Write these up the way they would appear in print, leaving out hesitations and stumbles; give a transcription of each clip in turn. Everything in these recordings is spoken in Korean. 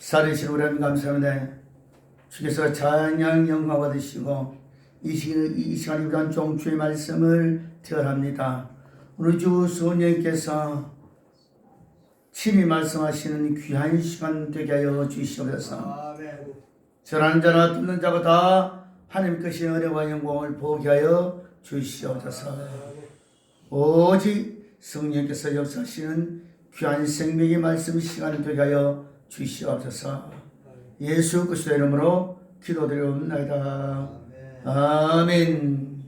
살으신 우리 하나님 감사합니다. 주께서 찬양 영광 받으시고 이 시간에 우리 종 주의 말씀을 들합니다. 우리 주 성령께서 친히 말씀하시는 귀한 시간 되게 하여 주시옵소서. 전하는 자나 듣는 자가 다 하나님께서 은혜와 영광을 보게 하여 주시옵소서. 오직 성령께서 역사하시는 귀한 생명의 말씀 시간을 되게 하여 주시옵소서. 예수 그리스도의 이름으로 기도드리옵나이다. 아멘.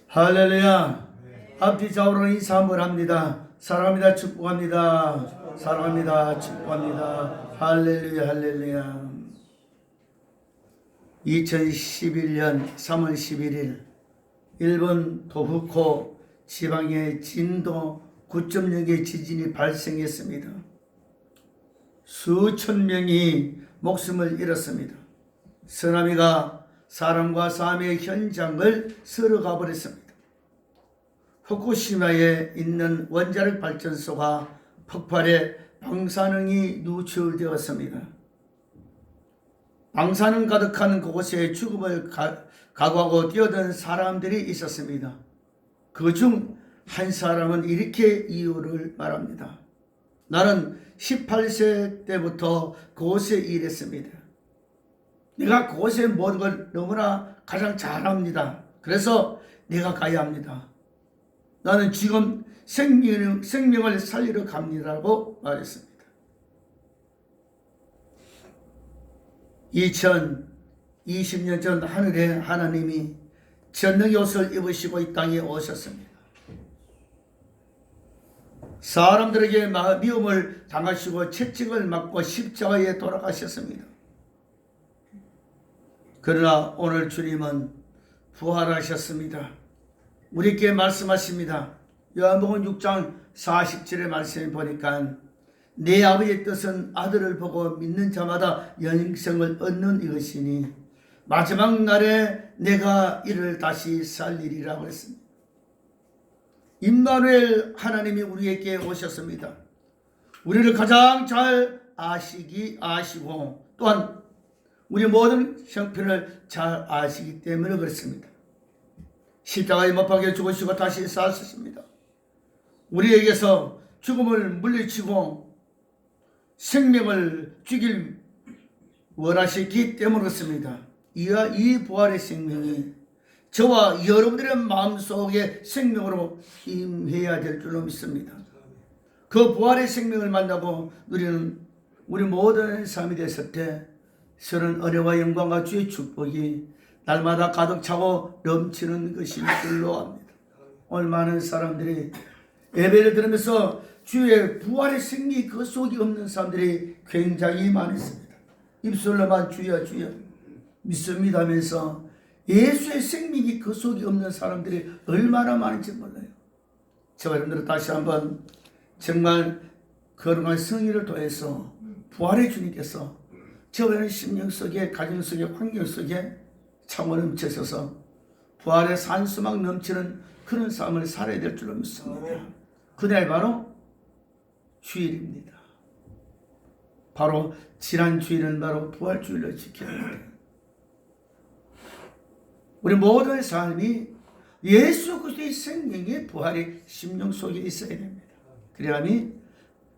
할렐루야. 앞뒤 좌우로 인사함을 합니다. 사랑합니다. 축복합니다. 사랑합니다. 축복합니다. 할렐루야. 할렐루야. 2011년 3월 11일 일본 도후코 지방에 진도 9.0의 지진이 발생했습니다. 수천 명이 목숨을 잃었습니다. 쓰나미가 사람과 삶의 현장을 쓸어가 버렸습니다. 후쿠시마에 있는 원자력 발전소가 폭발해 방사능이 누출되었습니다. 방사능 가득한 그곳에 죽음을 각오하고 뛰어든 사람들이 있었습니다. 그중 한 사람은 이렇게 이유를 말합니다. 나는 18세 때부터 그곳에 일했습니다. 내가 그곳에 모든 걸 너무나 가장 잘합니다. 그래서 내가 가야 합니다. 나는 지금 생명을 살리러 갑니다라고 말했습니다. 2020년 전 하늘에 하나님이 전능의 옷을 입으시고 이 땅에 오셨습니다. 사람들에게 미움을 당하시고 채찍을 맞고 십자가에 돌아가셨습니다. 그러나 오늘 주님은 부활하셨습니다. 우리에게 말씀하십니다. 요한복음 6장 40절의 말씀을 보니까 내 아버지의 뜻은 아들을 보고 믿는 자마다 영생을 얻는 이것이니 마지막 날에 내가 이를 다시 살리리라고 했습니다. 임마누엘 하나님이 우리에게 오셨습니다. 우리를 가장 잘 아시고 또한 우리 모든 형편을 잘 아시기 때문에 그렇습니다. 십자가에 못 박혀 죽으시고 다시 사셨습니다. 우리에게서 죽음을 물리치고 생명을 주길 원하시기 때문에 그렇습니다. 이 부활의 생명이 저와 여러분들의 마음속에 생명으로 임해야 될 줄로 믿습니다. 그 부활의 생명을 만나고 누리는 우리 모든 삶이 됐을 때 서른 은혜와 영광과 주의 축복이 날마다 가득 차고 넘치는 것인 줄로 압니다. 오늘 많은 사람들이 예배를 들으면서 주의 부활의 생기 그 속이 없는 사람들이 굉장히 많습니다. 입술로만 주여 주여 믿습니다 하면서 예수의 생명이 그 속에 없는 사람들이 얼마나 많은지 몰라요. 제가 여러분들 다시 한번 정말 거룩한 성의를 통해서 부활의 주님께서 저의 심령 속에 가정 속에 환경 속에 참을 넘쳐서서 부활의 산수막 넘치는 그런 삶을 살아야 될 줄로 믿습니다. 그날 바로 주일입니다. 바로 지난 주일은 바로 부활주일로 지켜야 합니다. 우리 모든 삶이 예수 그리스도의 생명의 부활의 심령 속에 있어야 됩니다. 그래야만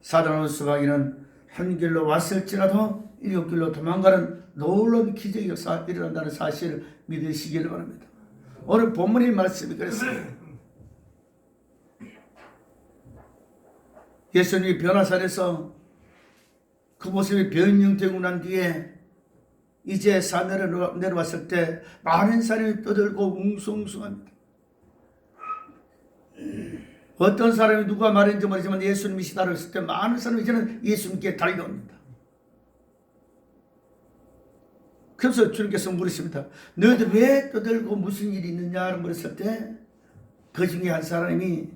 사단의 수박이는 한 길로 왔을지라도 일곱 길로 도망가는 놀라운 기적이 일어난다는 사실을 믿으시기를 바랍니다. 오늘 본문의 말씀이 그랬습니다. 예수님이 변화산에서 그 모습이 변형되고 난 뒤에 이제 산으로 내려왔을 때 많은 사람이 떠들고 웅성웅성합니다. 어떤 사람이 누가 말했는지 모르지만 예수님이시다고 했을 때 많은 사람이 이제는 예수님께 달려옵니다. 그래서 주님께서 물으십니다. 너희들 왜 떠들고 무슨 일이 있느냐고 물었을 때 그 중에 한 사람이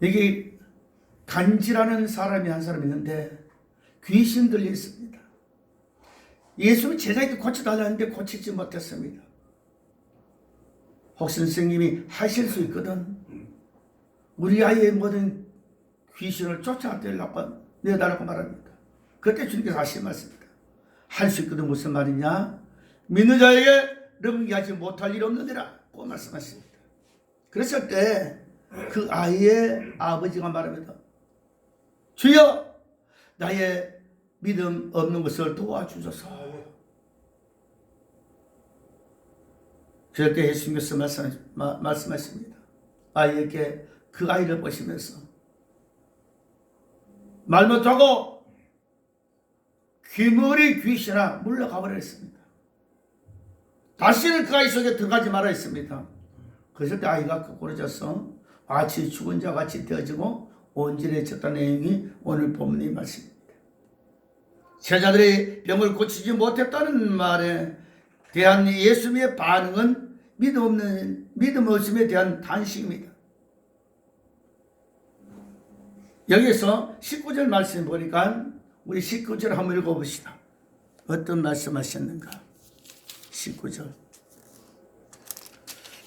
여기 간지라는 사람이 한 사람이 있는데 귀신 들려 있습니다. 예수는 제자에게 고쳐달라는데 고치지 못했습니다. 혹 선생님이 하실 수 있거든. 우리 아이의 모든 귀신을 내달라고 말합니다. 그때 주님께서 하신 말씀입니다. 할 수 있거든. 무슨 말이냐? 믿는 자에게 능기하지 못할 일 없느니라 고 말씀하십니다. 그랬을 때 그 아이의 아버지가 말합니다. 주여, 나의 믿음 없는 것을 도와주소서. 그렇게 예수님께서 말씀하십니다. 아이에게 그 아이를 보시면서 말 못하고 귀머리 귀신아 물러가 버렸습니다. 다시는 그 아이 속에 들어가지 말아 했습니다. 그래서 그 아이가 거꾸로 져서 마치 죽은 자 같이 되어지고 온전해졌다는 내용이 오늘 본문의 말씀입니다. 제자들이 병을 고치지 못했다는 말에 대한 예수님의 반응은 믿음 없음에 대한 단식입니다. 여기서 19절 말씀 보니까 우리 19절 한번 읽어봅시다. 어떤 말씀하셨는가? 19절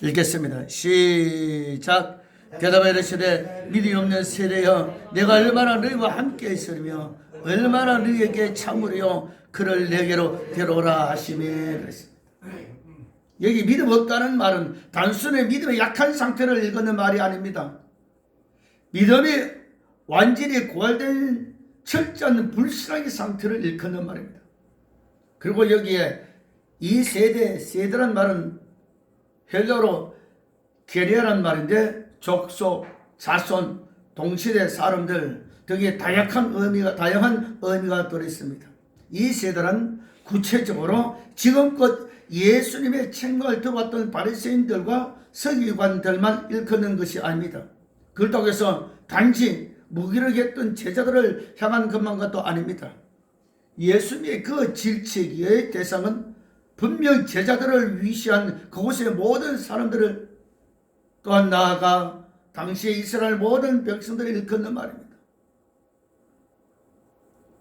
읽겠습니다. 시작. 대답하여 이르시되 믿음이 없는 세대여, 내가 얼마나 너희와 함께 있으며 얼마나 너희에게 참으려 그를 내게로 데려오라 하시매. 그랬습니다. 여기 믿음 없다는 말은 단순히 믿음의 약한 상태를 읽는 말이 아닙니다. 믿음이 완전히 고갈된 철저한 불신앙의 상태를 일컫는 말입니다. 그리고 여기에 이 세대란 말은 헬라어로 게리아란 말인데 족속, 자손, 동시대 사람들 등의 다양한 의미가 들어있습니다. 이 세대는 구체적으로 지금껏 예수님의 책망을 들어왔던 바리새인들과 서기관들만 일컫는 것이 아닙니다. 그렇다고 해서 단지 무기력했던 제자들을 향한 것만도 아닙니다. 예수님의 그 질책의 대상은 분명 제자들을 위시한 그곳의 모든 사람들을 또한 나아가 당시의 이스라엘 모든 백성들을 일컫는 말입니다.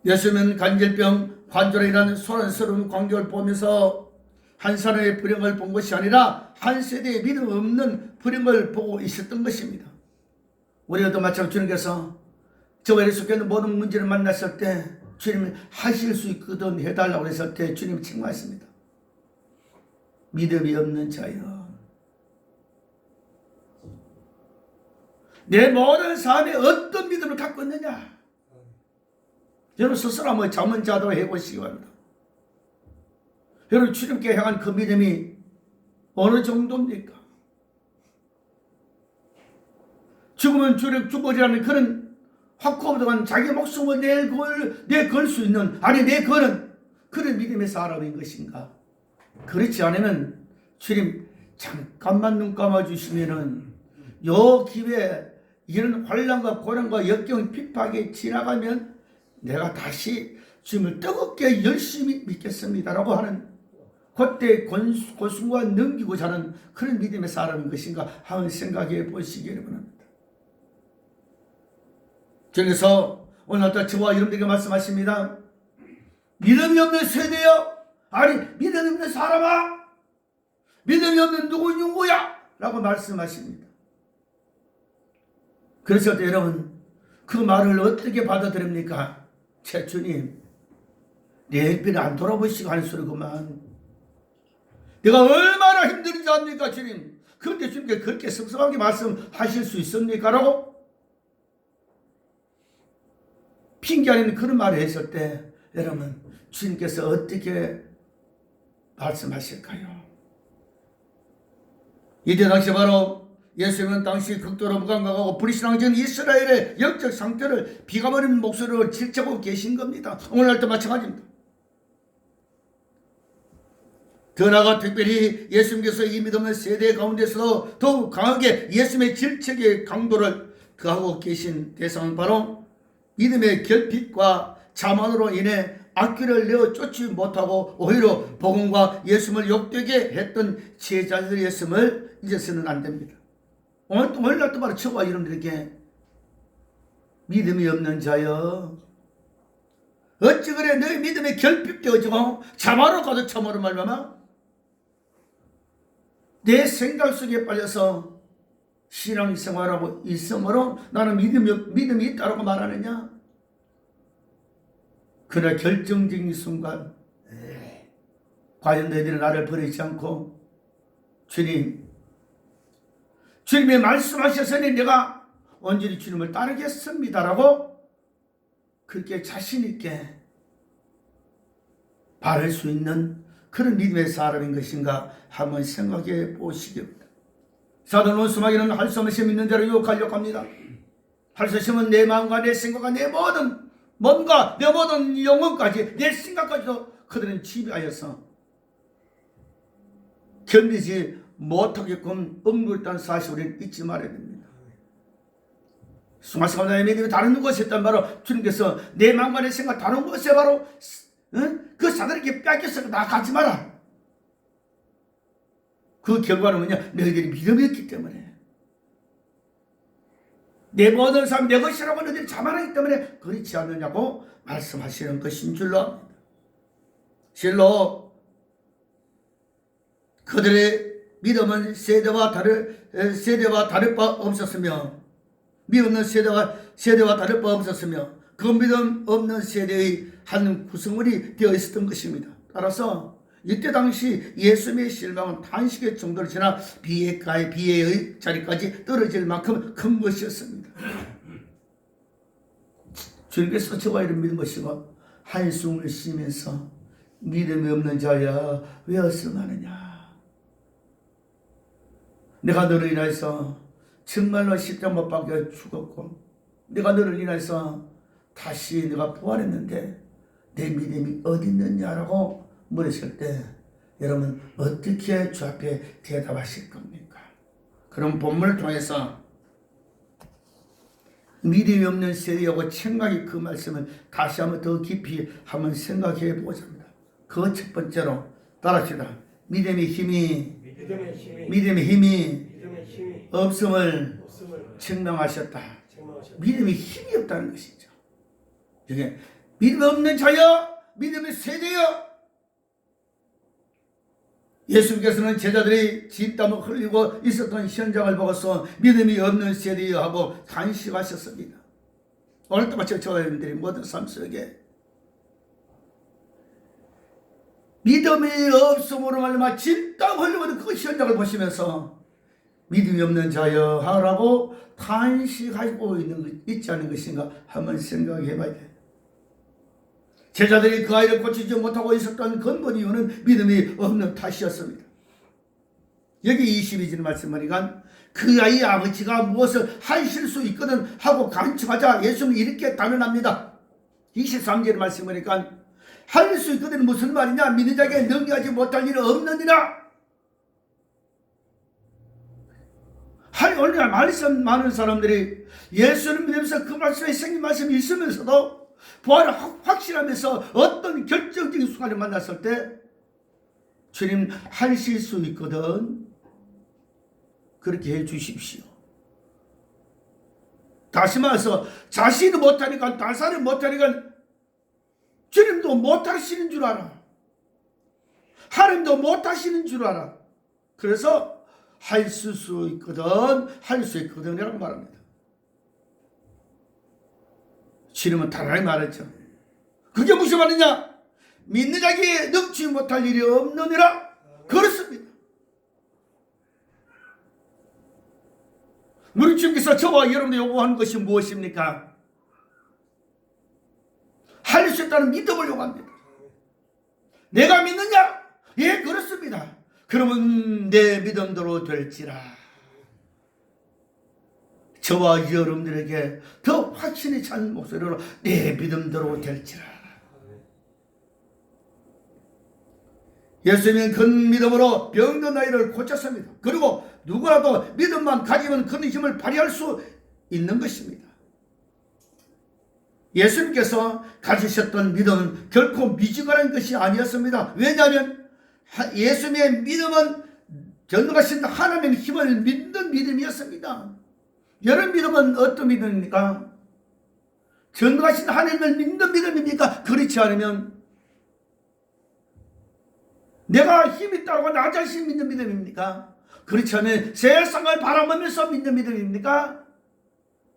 예수님은 간질병, 관절이라는 소란스러운 광경을 보면서 한 사람의 불행을 본 것이 아니라 한 세대의 믿음 없는 불행을 보고 있었던 것입니다. 우리도 마찬가지로 주님께서 저와 예수께서 모든 문제를 만났을 때 주님이 하실 수 있거든 해달라고 했을 때 주님이 책망했습니다. 믿음이 없는 자여, 내 모든 삶에 어떤 믿음을 갖고 있느냐? 여러분 스스로 한번 자문자도 해보시기 바랍니다. 여러분 주님께 향한 그 믿음이 어느 정도입니까? 죽으면 죽으리라는 그런 확고한 자기 목숨을 내걸 수 있는, 아니 내거는 그런 믿음의 사람인 것인가? 그렇지 않으면 주님 잠깐만 눈 감아주시면은 요 기회에 이런 환난과 고난과 역경 핍박이 지나가면 내가 다시 주님을 뜨겁게 열심히 믿겠습니다라고 하는 그때 고순과 넘기고자 하는 그런 믿음의 사람인 것인가 한번 생각해 보시기 바랍니다. 그래서 오늘부터 저와 여러분들에게 말씀하십니다. 믿음이 없는 세대여, 아니 믿음이 없는 사람아, 믿음이 없는 누구야 라고 말씀하십니다. 그래서 여러분 그 말을 어떻게 받아들입니까? 제 주님, 내 옆에는 안 돌아보시고 하는 소리구만. 내가 얼마나 힘든지 압니까 주님? 그런데 주님께 그렇게 섭섭하게 말씀하실 수 있습니까? 라고 핑계 아닌 그런 말을 했을 때 여러분 주님께서 어떻게 말씀하실까요? 이때 당시 바로 예수님은 당시 극도로 무감각하고 불신앙적인 이스라엘의 영적 상태를 비가버린 목소리로 질책하고 계신 겁니다. 오늘날도 마찬가지입니다. 더 나아가 특별히 예수님께서 이 믿음의 세대 가운데서도 더욱 강하게 예수님의 질책의 강도를 더하고 계신 대상은 바로 믿음의 결핍과 자만으로 인해 악기를 내어 쫓지 못하고 오히려 복음과 예수님을 욕되게 했던 제자들이었음을 잊어서는 안 됩니다. 오늘날도 바로 저와 여러분들에게 믿음이 없는 자여, 어찌 그래 너희 믿음이 결핍되어지고 자만으로 가도 참으로 말미암아 내 생각 속에 빠져서 신앙생활하고 있으므로 나는 믿음이 있다고 말하느냐? 그러나 결정적인 순간 과연 너희들은 나를 버리지 않고 주님이 말씀하셔서는 내가 온전히 주님을 따르겠습니다라고 그렇게 자신 있게 바를 수 있는 그런 믿음의 사람인 것인가 한번 생각해 보시기 바랍니다. 사도 원수마귀는 할 수 없이 믿는 자를 유혹하려고 합니다. 할 수 없으면 내 마음과 내 생각과 내 모든 몸과 내 모든 영혼까지 내 생각까지도 그들은 지배하여서 견디지 못하게끔 억눌렸다는 사실을 잊지 말아야 됩니다. 수마스가나의 믿음이 다른 것이 있단 바로 주님께서 내 마음과 내 생각 다른 것에 바로 그 사단에게 뺏겨서 나가지 마라. 그 결과는 뭐냐? 너희들이 믿음이 없기 때문에 내 모든 삶 내 것이라고 너희들이 자만하기 때문에 그렇지 않느냐고 말씀하시는 것인 줄로 압니다. 실로 그들의 믿음은 세대와 다를 바 없었으며 믿음은 세대와 다를 바 없었으며 그 믿음 없는 세대의 한 구성원이 되어 있었던 것입니다. 따라서 이때 당시 예수님의 실망은 탄식의 정도를 지나 비애의 자리까지 떨어질 만큼 큰 것이었습니다. 주님께서 저와 이를 믿은 것이고 한숨을 쉬면서 믿음이 없는 자야 왜 어슴하느냐? 내가 너를 인하여서 정말로 십자가 못 박혀 죽었고 내가 너를 인하여서 다시 내가 부활했는데 내 믿음이 어디 있느냐라고 물으실 때 여러분 어떻게 주 앞에 대답하실 겁니까? 그럼 본문을 통해서 믿음이 없는 세대하고 청각이 그 말씀을 다시 한번 더 깊이 한번 생각해 보자입니다. 그 첫 번째로 따라합시다. 믿음의 힘이 없음을 증명하셨다. 믿음이 힘이 없다는 것이죠. 이게 믿음 없는 자여, 믿음의 세대여. 예수님께서는 제자들이 진땀을 흘리고 있었던 현장을 보고서 믿음이 없는 세대여 하고 탄식하셨습니다. 오늘도 마치 저와 여러분들이 모든 삶 속에 믿음이 없음으로 말미암아 진땀 흘리고 그 현장을 보시면서 믿음이 없는 자여 하라고 탄식하고 있지 않은 것인가 한번 생각해 봐야 돼요. 제자들이 그 아이를 고치지 못하고 있었던 근본 이유는 믿음이 없는 탓이었습니다. 여기 22절 말씀하니까 그 아이의 아버지가 무엇을 하실 수 있거든 하고 간청하자 예수는 이렇게 단언합니다. 23절 말씀하니까 할 수 있거든 무슨 말이냐? 믿는 자에게 능력하지 못할 일은 없느니라. 오늘 말씀 많은 사람들이 예수를 믿으면서 그 말씀에 생긴 말씀이 있으면서도 부활을 확신하면서 어떤 결정적인 순간을 만났을 때 주님 하실 수 있거든 그렇게 해 주십시오. 다시 말해서 자신이 못하니까 다른 사람이 못하니까 주님도 못하시는 줄 알아. 하나님도 못하시는 줄 알아. 그래서 할 수 있거든 이라고 말합니다. 주님은 단호하게 말했죠. 그게 무슨 말이냐? 믿는 자에게 능치 못할 일이 없느니라. 그렇습니다. 우리 주님께서 저와 여러분들 요구하는 것이 무엇입니까? 할 수 있다는 믿음을 요구합니다. 내가 믿느냐? 예, 그렇습니다. 그러면 내 믿음대로 될지라. 저와 여러분들에게 더 확신이 찬 목소리로 내 믿음대로 될지라. 예수님은 그 믿음으로 병든 아이를 고쳤습니다. 그리고 누구라도 믿음만 가지면 그 힘을 발휘할 수 있는 것입니다. 예수님께서 가지셨던 믿음은 결코 미지근한 것이 아니었습니다. 왜냐하면 예수님의 믿음은 전능하신 하나님의 힘을 믿는 믿음이었습니다. 여러분 믿음은 어떤 믿음입니까? 전능하신 하나님을 믿는 믿음입니까? 그렇지 않으면 내가 힘이 있다고 나 자신 믿는 믿음입니까? 그렇지 않으면 세상을 바라보면서 믿는 믿음입니까?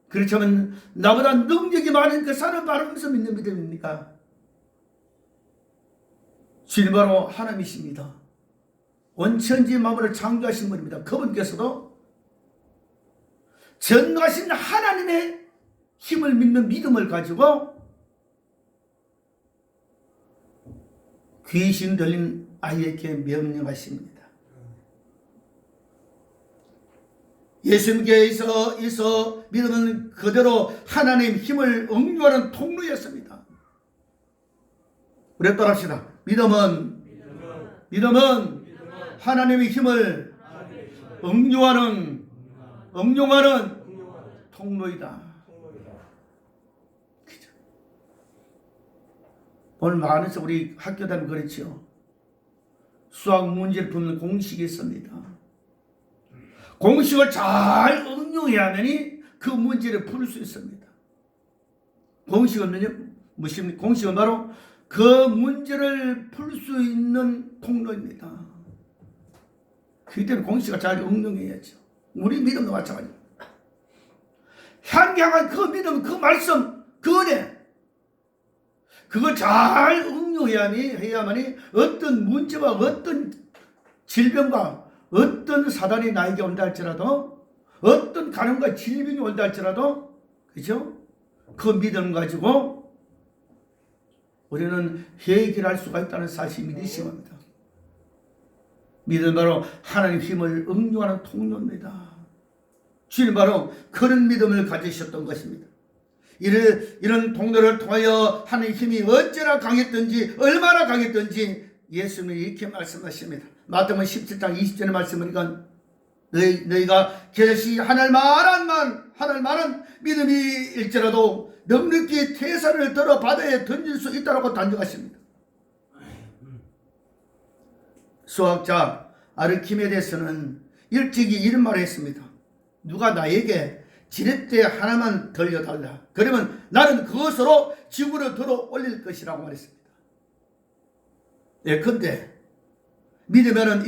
그렇지 않으면 나보다 능력이 많은 그 사람을 바라보면서 믿는 믿음입니까? 주님 바로 하나님이십니다. 원천지 만물을 창조하신 분입니다. 그분께서도 전능하신 하나님의 힘을 믿는 믿음을 가지고 귀신 들린 아이에게 명령하십니다. 예수님께서 믿음은 그대로 하나님 힘을 응유하는 통로였습니다. 우리 따라합시다. 믿음은 하나님의 힘을 응용하는 통로이다. 오늘 많은 우리 학교 다니면 그렇죠. 수학 문제를 푸는 공식이 있습니다. 공식을 잘 응용해야만이 그 문제를 풀 수 있습니다. 공식은 공식은 바로 그 문제를 풀 수 있는 통로입니다. 그렇기 때문에 공식을 잘 응용해야죠. 우리 믿음도 마찬가지입니다. 향한 그 믿음, 그 말씀, 그 은혜, 그걸 잘 응용해야만이 어떤 문제와 어떤 질병과 어떤 사단이 나에게 온다 할지라도, 어떤 가난과 질병이 온다 할지라도, 그죠? 그 믿음 가지고 우리는 해결할 수가 있다는 사실을 믿으시기 바랍니다. 믿음은 바로 하나님 힘을 응용하는 통로입니다. 주님 바로 그런 믿음을 가지셨던 것입니다. 이런 통로를 통하여 하나님 힘이 어찌나 강했던지, 얼마나 강했던지 예수님이 이렇게 말씀하십니다. 마태복음 17장 20절의 말씀을 보니까 너희가 계시 하늘 많은 믿음이 일지라도 넉넉히 태산을 들어 바다에 던질 수 있다고 단정하십니다. 수학자 아르키메데스는 일찍이 이런 말을 했습니다. 누가 나에게 지렛대 하나만 들려달라. 그러면 나는 그것으로 지구를 들어 올릴 것이라고 말했습니다. 예컨대 믿음이란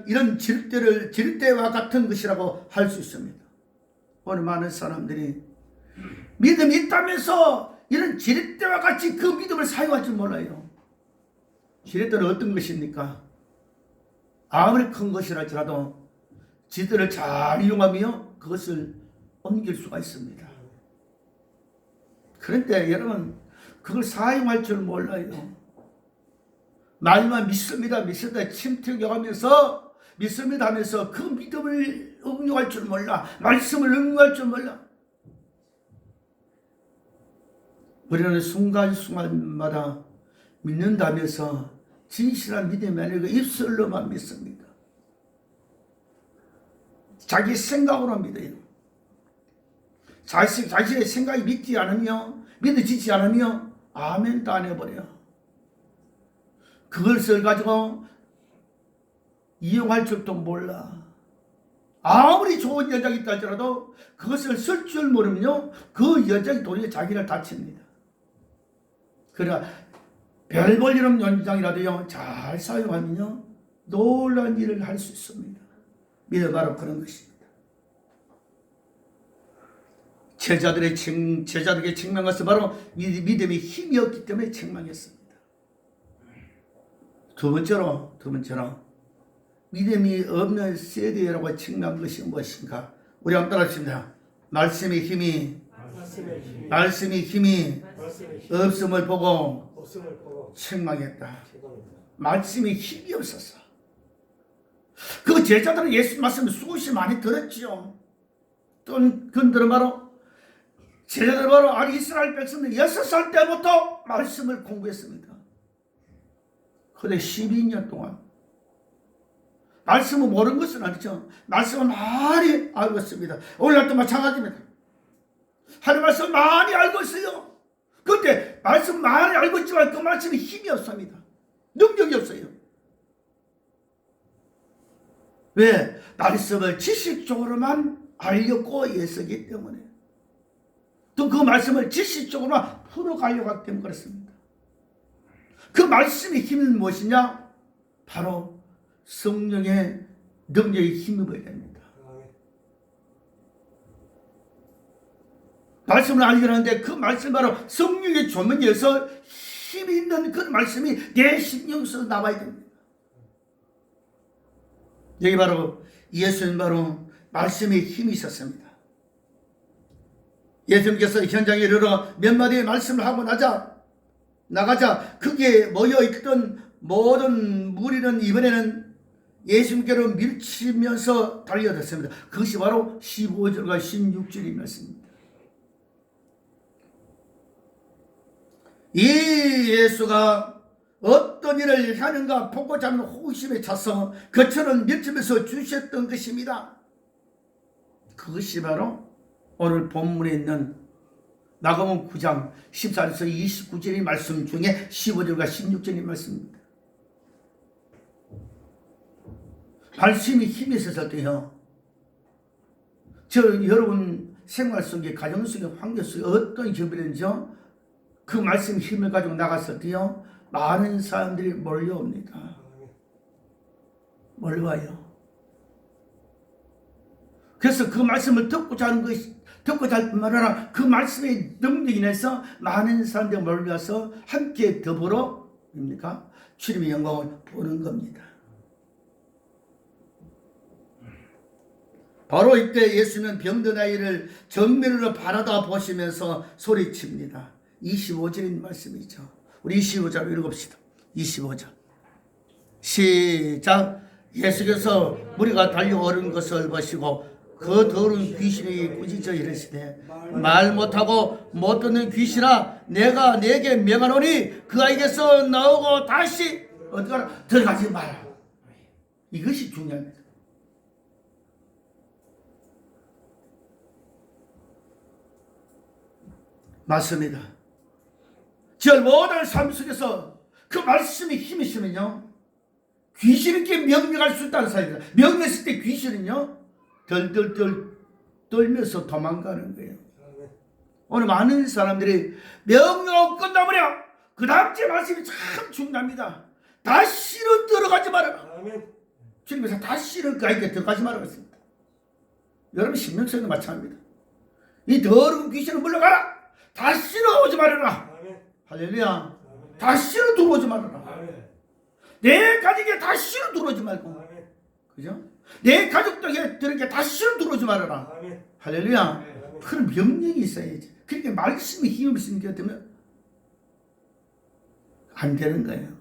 이런 지렛대와 같은 것이라고 할 수 있습니다. 오늘 많은 사람들이 믿음이 있다면서 이런 지렛대와 같이 그 믿음을 사용할 줄 몰라요. 지렛대는 어떤 것입니까? 아무리 큰 것이랄지라도 지렛대를 잘 이용하며 그것을 옮길 수가 있습니다. 그런데 여러분 그걸 사용할 줄 몰라요. 말만 믿습니다 침투하면서 믿습니다 하면서 그 믿음을 응용할 줄 몰라. 말씀을 응용할 줄 몰라. 우리는 순간순간마다 믿는다면서 진실한 믿음이 아니고 입술로만 믿습니다. 자기 생각으로 믿어요. 자신의 생각이 믿어지지 않으며 아멘도 안 해버려요. 그것을 가지고 이용할 줄도 몰라. 아무리 좋은 여자가 있다 할지라도 그것을 쓸 줄 모르면요 그 여자가 도리어 자기를 다칩니다. 그러나 별 볼 일 없는 연장이라도요 잘 사용하면요 놀라운 일을 할 수 있습니다. 믿음 바로 그런 것입니다. 제자들에게 책망한 것은 바로 믿음의 힘이 없기 때문에 책망했습니다. 두 번째로 믿음이 없는 세대라고 책망한 것이 무엇인가? 우리 한번 따라하십니다. 말씀의 힘이 없음을 보고 책망했다. 말씀의 힘이 없었어. 그 제자들은 예수 말씀을 수없이 많이 들었지요. 그들은 바로 제자들은 바로 이스라엘 백성들 6살 때부터 말씀을 공부했습니다. 그런데 12년 동안 말씀을 모르는 것은 아니죠. 말씀을 많이 알고 있습니다. 오늘날도 마찬가지입니다. 하나님 말씀 많이 알고 있어요. 그런데 말씀 많이 알고 있지만 그 말씀에 힘이 없습니다. 능력이 없어요. 왜? 말씀을 지식적으로만 알려고 애쓰기 때문에 또 그 말씀을 지식적으로만 풀어가려고 하기 때문에 그렇습니다. 그 말씀의 힘은 무엇이냐? 바로 성령의 능력에 힘입어야 됩니다. 말씀을 알려는데 그 말씀 바로 성령의 조명에서 힘이 있는 그 말씀이 내 신경에서 나와야 됩니다. 여기 바로 예수님 바로 말씀에 힘이 있었습니다. 예수님께서 현장에 이르러 몇 마디의 말씀을 하고 나가자 거기에 모여있던 모든 무리는 이번에는 예수님께로 밀치면서 달려들었습니다. 그것이 바로 15절과 16절의 말씀입니다. 이 예수가 어떤 일을 하는가 보고자 하는 호기심에 차서 그처럼 밀치면서 주셨던 것입니다. 그것이 바로 오늘 본문에 있는 마가복음 9장 14절에서 29절의 말씀 중에 15절과 16절의 말씀입니다. 말씀이 힘이 있었을 때요, 여러분 생활 속에, 가정 속에, 환경 속에 어떤 경비든지요, 그 말씀 힘을 가지고 나갔을 때요, 많은 사람들이 몰려옵니다. 몰려와요. 그래서 그 말씀을 듣고자 하는 것이, 듣고자 할 뿐만 아니라 그 말씀의 능력이 인해서 많은 사람들이 몰려와서 함께 더불어 주님의 영광을 보는 겁니다. 바로 이때 예수는 병든 아이를 정면으로 바라다 보시면서 소리칩니다. 25절인 말씀이죠. 우리 25절 읽읍시다. 25절 시작. 예수께서 무리가 달려오는 것을 보시고 그 더러운 귀신이 꾸짖어 이르시되 말 못하고 못 듣는 귀신아, 내가 네게 명하노니 그 아이에게서 나오고 다시 어디가라 들어가지 마라. 이것이 중요합니다. 맞습니다. 저 모든 삶 속에서 그 말씀이 힘이 있으면요, 귀신에게 명령할 수 있다는 사실입니다. 명령했을 때 귀신은요 덜덜덜 떨면서 도망가는 거예요. 오늘 많은 사람들이 명령 끝나버려. 그 다음 주 말씀이 참 중요합니다. 다시는 들어가지 말아라. 주님께서 다시는 그 아이에게 들어가지 말라고 했습니다. 여러분 신명성도 마찬가지입니다. 이 더러운 귀신은 물러가라. 다시는 오지 말아라. 할렐루야. 다시는 들어오지 말아라. 내 가족에 다시는 들어오지 말고, 그죠? 내 가족들에게 들에게 다시는 들어오지 말아라. 할렐루야. 그런 명령이 있어야지. 그렇게 말씀이 힘을 쓰는 게 되면 안 되는 거예요.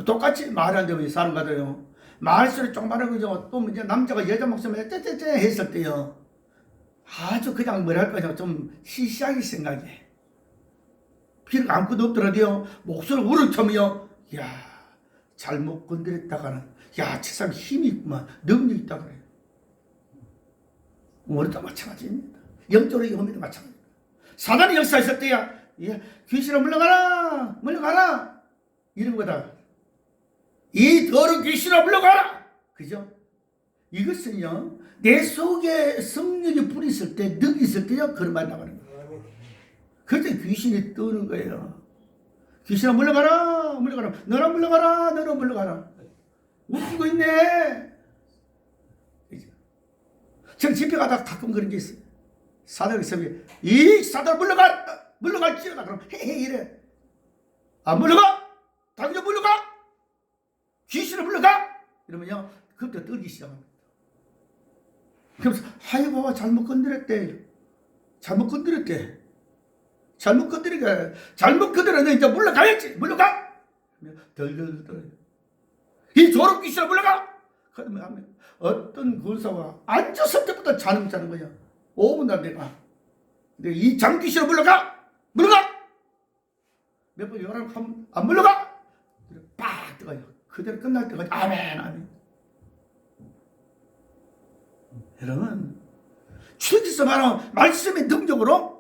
똑같이 말 안 되면 사람 같아요. 말소리 조그마한 거죠. 또 이제 남자가 여자 목소리에 떼떼떼 했을 때요, 아주 그냥 뭐랄까요, 좀 시시하게 생각해. 필요 아무것도 없더라도요, 목소리를 우렁차면요, 야, 잘못 건드렸다가는, 야, 저 사람 힘이 있구만, 능력이 있다 그래요. 우리도 마찬가지입니다. 영적으로 영혼도 마찬가지입니다. 사단의 역사했을 때야, 야, 귀신아 물러가라, 물러가라, 이런 거다. 이 더러운 귀신아 물러가라, 그죠? 이것은요, 내 속에 성령이 불이 있을 때, 능이 있을 때요, 그런 말이 나가는 거예요. 그때 귀신이 뜨는 거예요. 귀신아 물러가라, 물러가라, 너나 물러가라, 너나 물러가라. 웃기고 있네. 저는 집에 가다가 가끔 그런 게 있어요. 사단이 있으면, 이 사단 물러갈지어다. 그럼 헤헤 이래. 안 물러가? 당장 물러가? 귀신을 물러가? 이러면요, 그때 떨기 시작합니다. 그러면서, 아이고, 잘못 건드렸대. 잘못 건드렸대. 잘못 건드리니까, 잘못 건드렸는데 이제 물러가야지. 물러가! 덜덜덜. 이 조롱 귀신을 물러가! 그러면 어떤 군사가 앉았을 때부터 자는 거야. 5분 다 내가. 근데 이 장귀신을 물러가! 물러가! 몇 번 요랑 안 물러가! 빡! 뜨거요. 그대로 끝날 때까지 아멘, 아멘. 여러분, 주께서 바로 말씀의 능력으로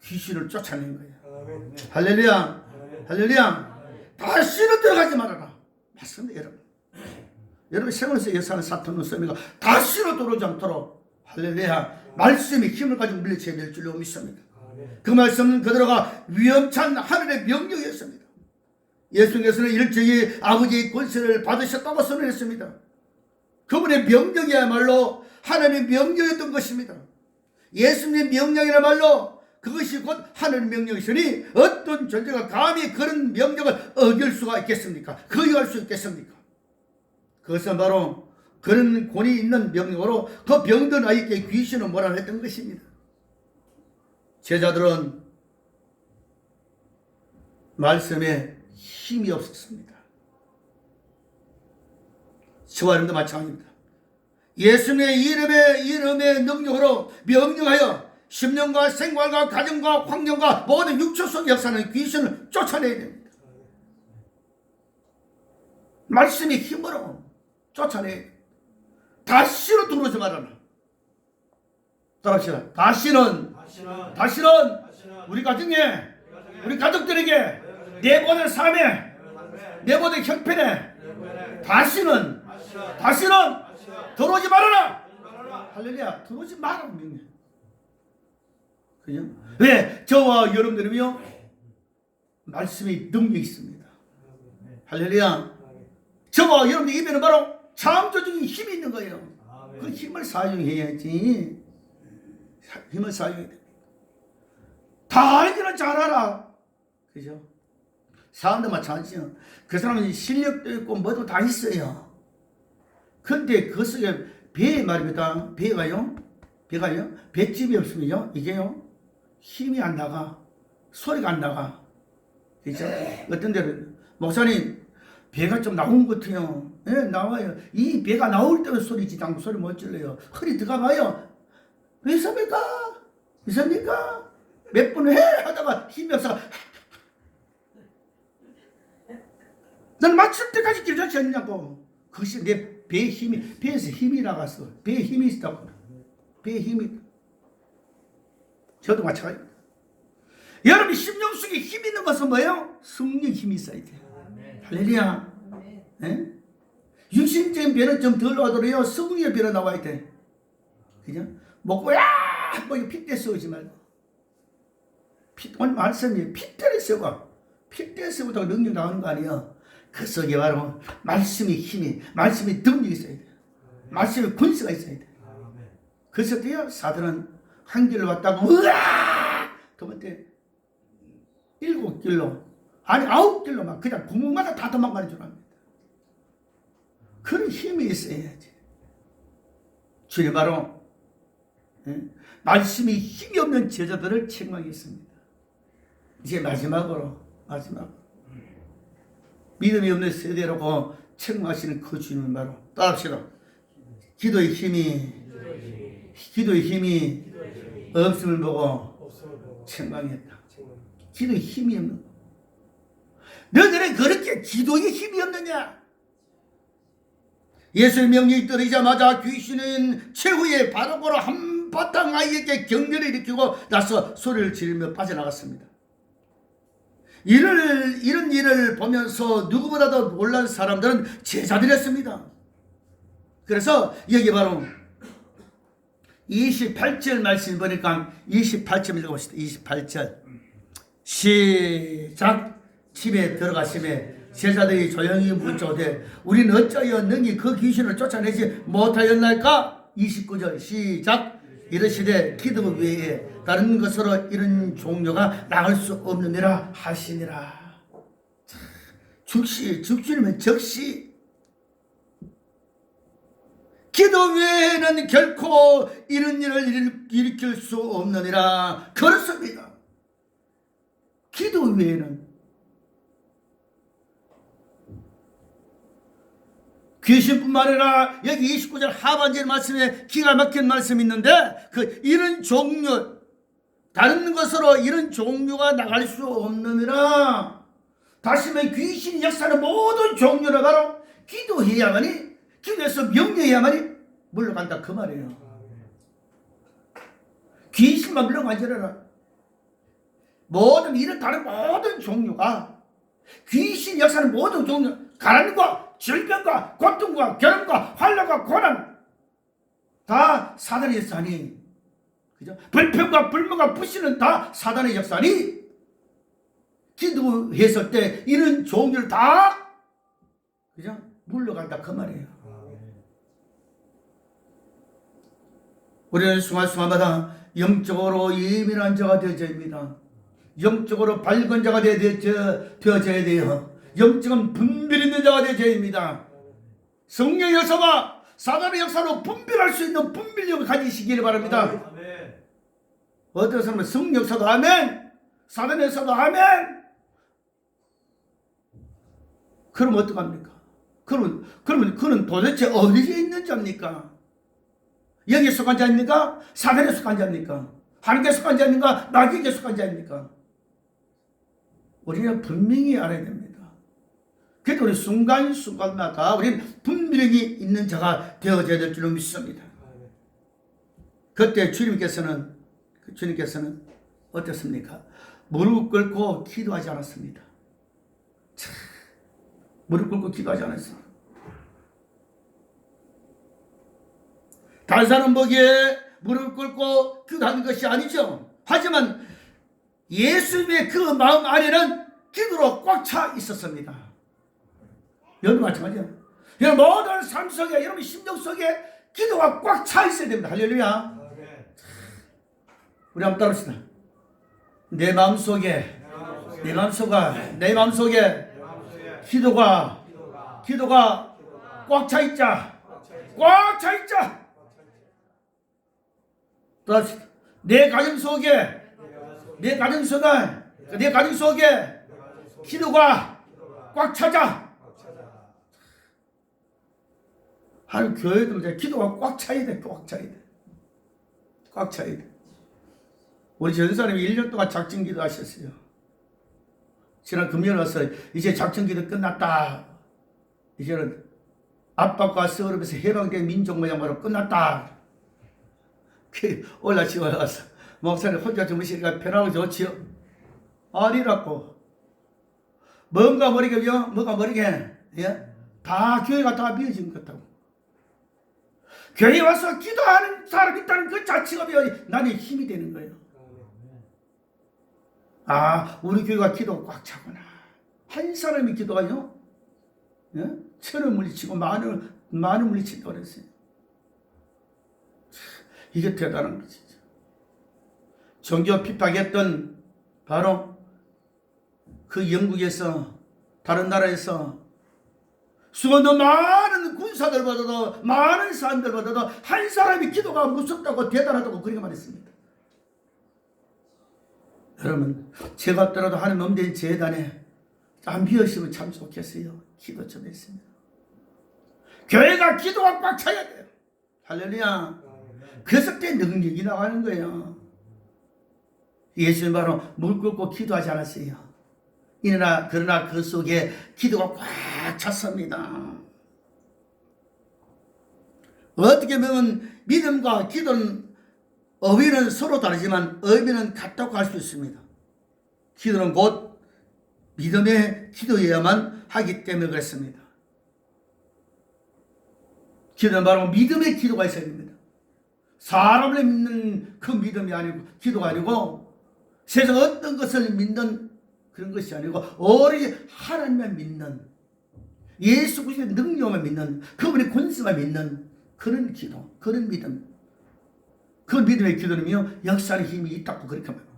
귀신을 쫓아내는 거예요. 아멘. 할렐루야. 아멘. 할렐루야. 아멘. 다시는 들어가지 말아라. 맞습니다, 여러분. 여러분 생활에서 예사는 사탄의 셈이가 다시는 들어오지 않도록, 할렐루야, 말씀의 힘을 가지고 물리쳐야 될 줄로 믿습니다. 아멘. 그 말씀은 그대로가 위험찬 하늘의 명령이었습니다. 예수님께서는 일찍이 아버지의 권세를 받으셨다고 선언했습니다. 그분의 명령이야말로 하나님의 명령이었던 것입니다. 예수님의 명령이야말로 그것이 곧 하나님의 명령이시니 어떤 존재가 감히 그런 명령을 어길 수가 있겠습니까? 거역할 수 있겠습니까? 그것은 바로 그런 권위 있는 명령으로 그 병든 아이에게 귀신을 몰아냈던 것입니다. 제자들은 말씀에 힘이 없었습니다. 저와 여러분도 마찬가지입니다. 예수님의 이름의 능력으로 명령하여 심령과 생활과 가정과 환경과 모든 육체 속 역사는 귀신을 쫓아내야 됩니다. 말씀의 힘으로 쫓아내야 됩니다. 다시는 들어오지 말아라. 따라합시다. 다시는 우리 가정에, 우리 가족들에게, 내 모든 삶에, 내 모든 형편에 다시는 들어오지 말아라. 할렐루야. 들어오지 말아라. 그죠? 왜? 저와 여러분들이요 말씀의 능력이 있습니다. 할렐루야. 저와 여러분들 입에는 바로 창조적인 힘이 있는 거예요. 그 힘을 사용해야지. 힘을 사용해야 돼. 다 알기는 잘 알아. 그죠? 사람도 마찬가지죠. 그 사람은 실력도 있고 뭐도 다 있어요. 근데 그 속에 배 말입니다. 배가요. 뱃집이 없으면요. 이게요. 힘이 안 나가. 소리가 안 나가. 그죠? 어떤 데는 목사님 배가 좀 나온 것 같아요. 네, 나와요. 이 배가 나올 때는 소리지 않고 소리 못 질러요. 허리 들어가 봐요. 왜 섭니까? 몇 번 해? 하다가 힘이 없어. 난 맞출 때까지 길잡지 않냐고. 그것이 내 배의 힘이, 배에서 힘이 나갔어. 배에 힘이 있다고. 배에 힘이. 저도 마찬가지입니다. 여러분이 심령 속에 힘이 있는 것은 뭐예요? 성령 힘이 있어야 돼요. 할렐루야. 네? 육신적인 배는 좀 덜 나오더라도 성령의 배는 나와야 돼. 그죠? 먹고, 야! 뭐, 핏대 쏘지 말고. 오늘 말씀이 핏대를 쏘고, 핏대 쏘고도 능력 나오는 거 아니에요. 그 속에 바로 말씀의 힘이, 말씀의 능력이 있어야 돼요. 말씀의 권세가 있어야 돼요. 그래서 돼요. 사단은 한 길로 왔다고, 으아! 그런데 7길로, 아니 9길로만 그냥 구멍마다 다 도망가는 줄 압니다. 그런 힘이 있어야지. 주님 바로 말씀이 힘이 없는 제자들을 책망했습니다. 이제 마지막으로 믿음이 없는 세대라고 책망하시는 그 주님은 바로 따라합시다. 기도의 힘이 없음을 보고 책망했다. 기도의 힘이 없는 거. 너희들은 그렇게 기도에 힘이 없느냐? 예수의 명령이 떨어지자마자 귀신은 최후의 바로바로 한바탕 아이에게 경멸을 일으키고 나서 소리를 지르며 빠져나갔습니다. 이런 일을 보면서 누구보다도 놀란 사람들은 제자들이었습니다. 그래서 여기 바로 28절 말씀 보니까 28절 읽어봅시다. 28절 시작. 집에 들어가심에 제자들이 조용히 묻자오되 우리는 어찌하여 능히 그 귀신을 쫓아내지 못하였나이까? 29절 시작. 이르시되 기도 외에 다른 것으로 이런 종류가 나갈 수 없느니라 하시니라. 즉시면 즉시. 기도 외에는 결코 이런 일을 일으킬 수 없느니라. 그렇습니다. 기도 외에는. 귀신뿐만 아니라 여기 29절 하반절 말씀에 기가 막힌 말씀이 있는데 이런 종류 다른 것으로 이런 종류가 나갈 수 없느니라. 다시 말해 귀신 역사는 모든 종류를 바로 기도해야만이 기도해서 명령해야만이 물러간다 그 말이에요. 귀신만 물러가지 않아. 모든 이런 다른 모든 종류가 귀신 역사는 모든 종류 가난과 질병과 고통과 결함과 환난과 고난 다 사단의 역사니, 그죠? 불평과 불만과 불신은 다 사단의 역사니 기도했을 때 이런 종류를 다 그냥 물러간다 그 말이에요. 우리는 순간순간마다 영적으로 예민한 자가 되어져야 됩니다. 영적으로 밝은 자가 되어져야 돼요. 영적인 분별 있는 자가 되어져야 됩니다. 성령의 역사와 사단의 역사로 분별할 수 있는 분별력을 가지시기를 바랍니다. 어떤 사람은 성령 역사도 아멘, 사단의 역사도 아멘. 그럼 어떡합니까? 그러면 그는 도대체 어디에 있는 자입니까? 영에 속한 자입니까? 사단에 속한 자입니까? 하나님께 속한 자입니까? 나에게 속한 자입니까? 우리는 분명히 알아야 됩니다. 그래도 우리 순간순간마다 우리는 분별력이 있는 자가 되어져야 될 줄로 믿습니다. 그때 주님께서는 어떻습니까? 무릎 꿇고 기도하지 않았습니다. 무릎 꿇고 기도하지 않았습니다. 다른 사람 보기에 무릎 꿇고 기도하는 것이 아니죠. 하지만 예수님의 그 마음 안에는 기도로 꽉 차 있었습니다. 여러분 마찬가지예요. 여러분 모든 삶 속에, 여러분 심령 속에 기도가 꽉 차 있어야 됩니다. 할렐루야. 우리 한번 따라합시다. 내 마음속에 기도가 꽉 차 있자. 꽉 차 있자. 따라합시다. 내 가정 속에 기도가 꽉 차자. 하나님 교회도 이제 기도가 꽉 차야 돼. 꽉 차야 돼. 우리 전사님이 1년 동안 작정기도 하셨어요. 지난 금요일 와서 이제 작정기도 끝났다. 이제는 압박과 서울에서 해방된 민족 모양으로 끝났다. 올라치고 와서 목사님 혼자 주무시니까 편하고 좋지요. 아니라고. 뭔가 모르게 예? 다 교회가 다 미어진 것 같다고. 교회에 와서 기도하는 사람이 있다는 그 자체가 나는 힘이 되는 거예요. 아, 우리 교회가 기도가 꽉 차구나. 한 사람이 기도가요, 예? 천을 물리치고 만을 물리친다고 그랬어요. 이게 대단한 거지. 종교 핍박했던 바로 그 영국에서, 다른 나라에서 수많은 많은 군사들보다도, 많은 사람들보다도 한 사람이 기도가 무섭다고 대단하다고 그렇게 말했습니다. 여러분, 제가 없더라도 하나님 없는 재단에 안 비어시면 참 좋겠어요. 기도 좀 했습니다. 교회가 기도가 꽉 차야 돼요. 할렐루야. 그래서 그때 능력이 나가는 거예요. 예수님 바로 물 끓고 기도하지 않았어요. 그러나 그 속에 기도가 꽉 찼습니다. 어떻게 보면 믿음과 기도는 의미는 서로 다르지만 의미는 같다고 할 수 있습니다. 기도는 곧 믿음의 기도여야만 하기 때문에 그렇습니다. 기도는 바로 믿음의 기도가 있어야 됩니다. 사람을 믿는 그 믿음이 아니고, 기도가 아니고, 세상 어떤 것을 믿는 그런 것이 아니고, 오로지 하나님만 믿는, 예수 그리스도의 능력만 믿는, 그분의 권세만 믿는 그런 기도, 그런 믿음. 그 믿음의 기도는요, 역사의 힘이 있다고 그렇게 말합니다.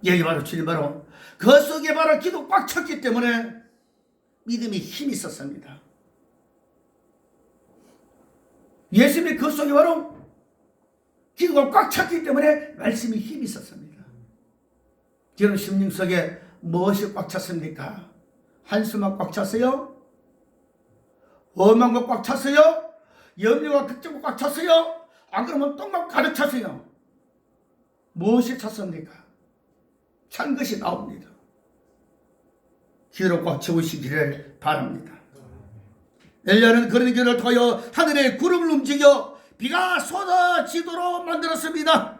여기 바로 주님 바로 그 속에 바로 기도 꽉 찼기 때문에 믿음이 힘이 있었습니다. 예수님의 그 속에 바로 기도가 꽉 찼기 때문에 말씀이 힘이 있었습니다. 여러분 심령 속에 무엇이 꽉 찼습니까? 한숨만 꽉 찼어요? 원망과 꽉 찼어요? 염려와 걱정과 꽉 찼어요? 안 그러면 똥만 가득 찼어요? 무엇이 찼습니까? 찬 것이 나옵니다. 기도로 꽉 채우시기를 바랍니다. 엘리야는 그런 기도를 통하여 하늘의 구름을 움직여 비가 쏟아지도록 만들었습니다.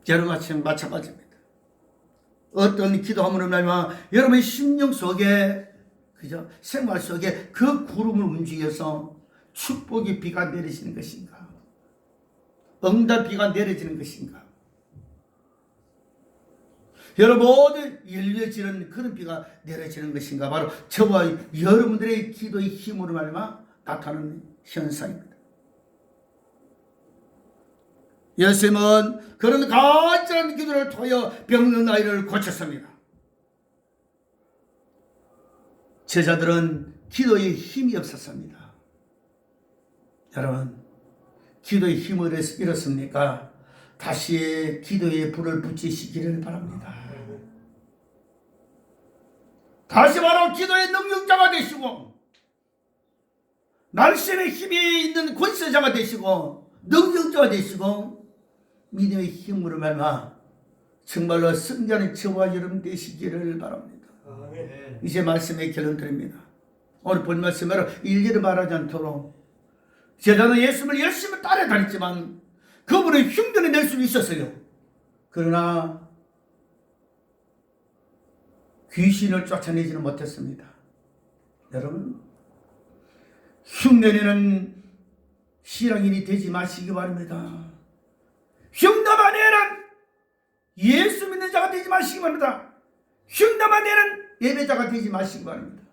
여러분 마찬가지입니다. 어떤 기도함으로 말미암아 여러분의 심령 속에, 그죠? 생활 속에 그 구름을 움직여서 축복의 비가 내리시는 것인가? 응답 비가 내려지는 것인가? 여러분 모든 열려지는 그런 비가 내려지는 것인가? 바로 저와 여러분들의 기도의 힘으로 말미암아 나타나는 현상입니다. 예수님은 그런 간절한 기도를 통하여 병든 아이를 고쳤습니다. 제자들은 기도에 힘이 없었습니다. 여러분, 기도의 힘을 잃었습니까? 다시 기도에 불을 붙이시기를 바랍니다. 다시 바로 기도의 능력자가 되시고 말씀의 힘이 있는 권세자가 되시고 능력자가 되시고 믿음의 힘으로 말미암아 정말로 승리하는 저와 여러분 되시기를 바랍니다. 아멘. 이제 말씀의 결론 드립니다. 오늘 본 말씀으로 일일이 말하지 않도록 제자는 예수님을 열심히 따라다녔지만 그분의 흉내를 낼 수 있었어요. 그러나 귀신을 쫓아내지는 못했습니다. 여러분, 흉내내는 신앙인이 되지 마시기 바랍니다. 흉내만 내는 예수 믿는 자가 되지 마시기 바랍니다. 흉내만 내는 예배자가 되지 마시기 바랍니다.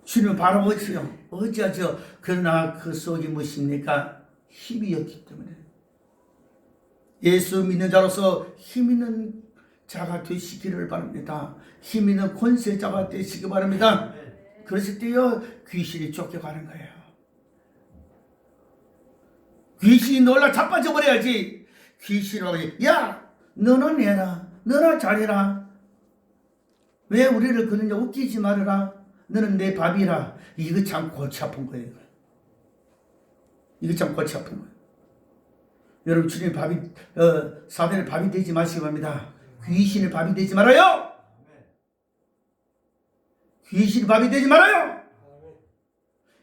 주님은 바라보세요. 어찌하죠? 그러나 그 속이 무엇입니까? 힘이었기 때문에. 예수 믿는 자로서 힘 있는 자가 되시기를 바랍니다. 힘 있는 권세자가 되시기 바랍니다. 그랬을 때요 귀신이 쫓겨가는 거예요. 귀신이 놀라 자빠져 버려야지. 귀신이 야 너는 내라, 너나 잘해라, 왜 우리를 그러냐, 웃기지 말아라, 너는 내 밥이라. 이거 참 골치 아픈 거예요. 이거 참 골치 아픈 거예요. 여러분, 주님의 밥이 사단의 밥이 되지 마시기 바랍니다. 귀신의 밥이 되지 말아요. 귀신의 밥이 되지 말아요.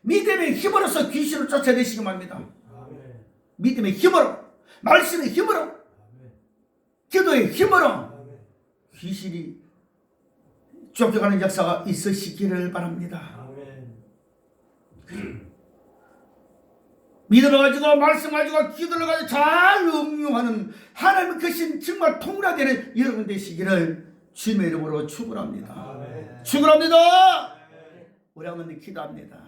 믿음의 힘으로서 귀신을 쫓아내시기 바랍니다. 믿음의 힘으로, 말씀의 힘으로, 기도의 힘으로 귀신이 쫓겨가는 역사가 있으시기를 바랍니다. 믿음을 가지고 말씀 가지고 기도를 가지고 잘 응용하는 하나님의 크신 정말 통로되는 여러분 되시기를 주님의 이름으로 축원합니다. 축원합니다. 우리 한번 기도합니다.